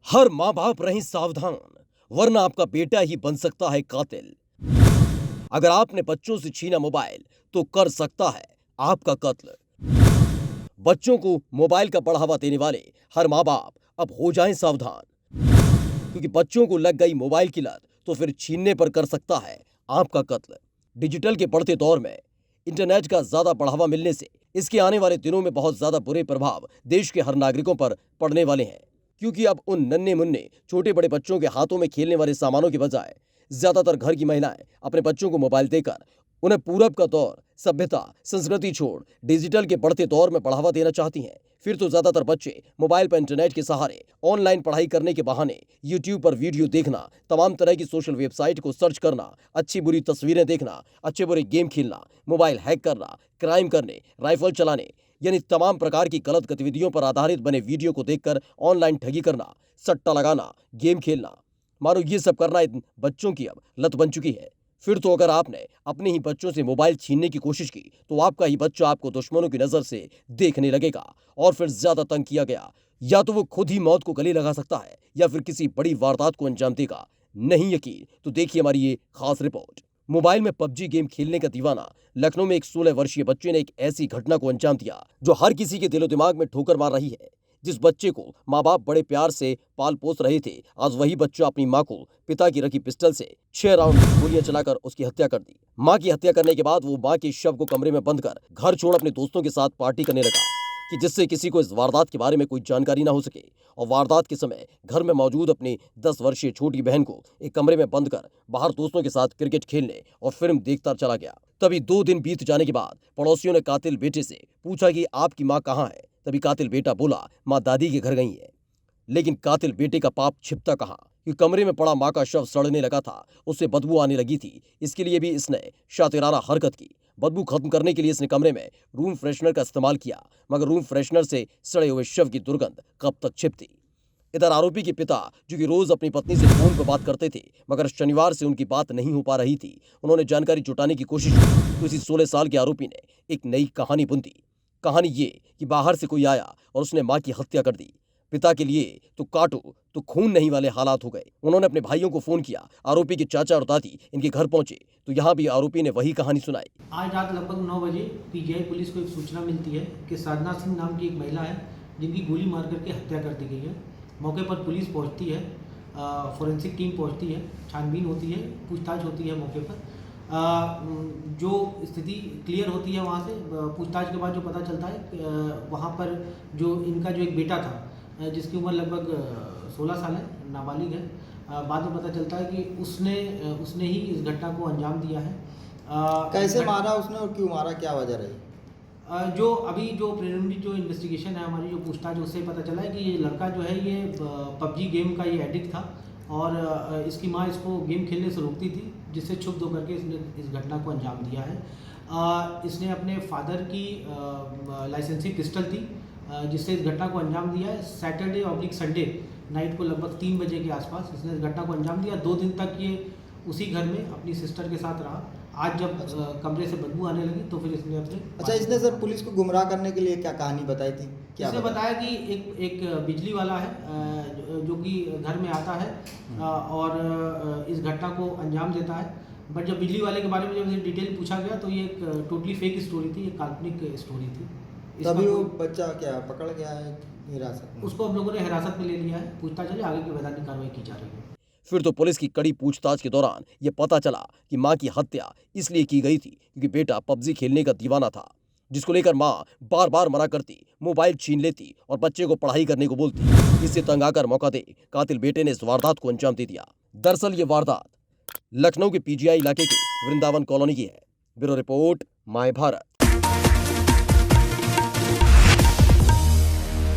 हर माँ बाप रहें सावधान, वरना आपका बेटा ही बन सकता है कातिल। अगर आपने बच्चों से छीना मोबाइल तो कर सकता है आपका कत्ल। बच्चों को मोबाइल का बढ़ावा देने वाले हर माँ बाप अब हो जाएं सावधान, क्योंकि बच्चों को लग गई मोबाइल की लत तो फिर छीनने पर कर सकता है आपका कत्ल। डिजिटल के बढ़ते दौर में इंटरनेट का ज्यादा बढ़ावा मिलने से इसके आने वाले दिनों में बहुत ज्यादा बुरे प्रभाव देश के हर नागरिकों पर पड़ने वाले हैं, क्योंकि अब उन नन्हे मुन्ने छोटे बड़े बच्चों के हाथों में खेलने वाले सामानों के बजाय ज्यादातर घर की महिलाएं अपने बच्चों को मोबाइल देकर उन्हें पूरब का दौर, सभ्यता, संस्कृति छोड़ डिजिटल के बढ़ते दौर में बढ़ावा देना चाहती हैं। फिर तो ज्यादातर बच्चे मोबाइल पर इंटरनेट के सहारे ऑनलाइन पढ़ाई करने के बहाने यूट्यूब पर वीडियो देखना, तमाम तरह की सोशल वेबसाइट को सर्च करना, अच्छी बुरी तस्वीरें देखना, अच्छे बुरे गेम खेलना, मोबाइल हैक करना, क्राइम करने, राइफल चलाने, यानी तमाम प्रकार की गलत गतिविधियों पर आधारित बने वीडियो को देखकर ऑनलाइन ठगी करना, सट्टा लगाना, गेम खेलना, मानो ये सब करना इन बच्चों की अब लत बन चुकी है। फिर तो अगर आपने अपने ही बच्चों से मोबाइल छीनने की कोशिश की तो आपका ही बच्चा आपको दुश्मनों की नजर से देखने लगेगा और फिर ज्यादा तंग किया गया या तो वो खुद ही मौत को गले लगा सकता है या फिर किसी बड़ी वारदात को अंजाम देगा। नहीं यकीन तो देखिए हमारी ये खास रिपोर्ट। मोबाइल में पबजी गेम खेलने का दीवाना लखनऊ में एक 16 वर्षीय बच्चे ने एक ऐसी घटना को अंजाम दिया जो हर किसी के दिलो दिमाग में ठोकर मार रही है। जिस बच्चे को माँ बाप बड़े प्यार से पाल पोस रहे थे, आज वही बच्चा अपनी माँ को पिता की रखी पिस्टल से 6 राउंड गोलियां चलाकर उसकी हत्या कर दी। माँ की हत्या करने के बाद वो माँ के शव को कमरे में बंद कर घर छोड़ अपने दोस्तों के साथ पार्टी करने लगा कि जिससे किसी को इस वारदात के बारे में कोई जानकारी ना हो सके। और वारदात के समय घर में मौजूद अपनी 10 वर्षीय छोटी बहन को एक कमरे में बंद कर बाहर दोस्तों के साथ क्रिकेट खेलने और फिल्म देखता चला गया। तभी 2 दिन बीत जाने के बाद पड़ोसियों ने कातिल बेटे से पूछा कि आपकी माँ कहाँ है। तभी कातिल बेटा बोला माँ दादी के घर गई है। लेकिन कातिल बेटे का पाप छिपता कहाँ कि कमरे में पड़ा माँ का शव सड़ने लगा था, उससे बदबू आने लगी थी। इसके लिए भी इसने शातिराना हरकत की। बदबू खत्म करने के लिए इसने कमरे में रूम फ्रेशनर का इस्तेमाल किया, मगर रूम फ्रेशनर से सड़े हुए शव की दुर्गंध कब तक छिपती। इधर आरोपी के पिता, जो कि रोज अपनी पत्नी से फोन पर बात करते थे मगर शनिवार से उनकी बात नहीं हो पा रही थी, उन्होंने जानकारी जुटाने की कोशिश की तो इसी 16 साल के आरोपी ने एक नई कहानी बुन दी। कहानी ये कि बाहर से कोई आया और उसने माँ की हत्या कर दी। पिता के लिए तो काटो तो खून नहीं वाले हालात हो गए। उन्होंने अपने भाइयों को फोन किया। आरोपी के चाचा और दादी इनके घर पहुंचे तो यहाँ भी आरोपी ने वही कहानी सुनाई। आज रात लगभग 9 बजे पीजीआई पुलिस को एक सूचना मिलती है कि साधना सिंह नाम की एक महिला है जिनकी गोली मार करके हत्या कर दी गई है। मौके पर पुलिस पहुंचती है, फोरेंसिक टीम पहुंचती है, छानबीन होती है, पूछताछ होती है मौके पर। जो स्थिति क्लियर होती है वहाँ से पूछताछ के बाद जो पता चलता है वहाँ पर जो इनका जो एक बेटा था जिसकी उम्र लगभग 16 साल है, नाबालिग है, बाद में पता चलता है कि उसने ही इस घटना को अंजाम दिया है। कैसे मारा उसने और क्यों मारा, क्या वजह रही? जो अभी जो प्रिलिमिनरी जो इन्वेस्टिगेशन है हमारी, जो पूछताछ, उससे पता चला है कि ये लड़का जो है ये पबजी गेम का ये एडिक्ट था और इसकी माँ इसको गेम खेलने से रोकती थी, जिससे क्षुब्ध होकर के इसने इस घटना को अंजाम दिया है। इसने अपने फादर की लाइसेंसी पिस्टल थी जिससे इस घटना को अंजाम दिया है। सैटरडे और संडे नाइट को लगभग 3 बजे के आसपास इसने इस घटना को अंजाम दिया। 2 दिन तक ये उसी घर में अपनी सिस्टर के साथ रहा। आज जब कमरे से बदबू आने लगी तो फिर इसने अपने इसने सर पुलिस को गुमराह करने के लिए क्या कहानी बताई थी? क्या इसने बताया कि एक बिजली वाला है जो कि घर में आता है और इस घटना को अंजाम देता है। बट जब बिजली वाले के बारे में जब डिटेल पूछा गया तो ये एक टोटली फेक स्टोरी थी, एक काल्पनिक स्टोरी थी। तभी वो बच्चा क्या पकड़ गया है हिरासत में? उसको हम लोगों ने हिरासत में ले लिया है, पूछताछ चले, आगे की वैधानिक कार्रवाई की जा रही है। फिर तो पुलिस की कड़ी पूछताछ के दौरान यह पता चला कि मां की हत्या इसलिए की गई थी क्योंकि बेटा पबजी खेलने का दीवाना था, जिसको लेकर मां बार बार मना करती, मोबाइल छीन लेती और बच्चे को पढ़ाई करने को बोलती। इससे तंग आकर मौका दे कातिल बेटे ने इस वारदात को अंजाम दे दिया। दरअसल ये वारदात लखनऊ के पीजीआई इलाके के वृंदावन कॉलोनी की है। Bureau report, my Bharat.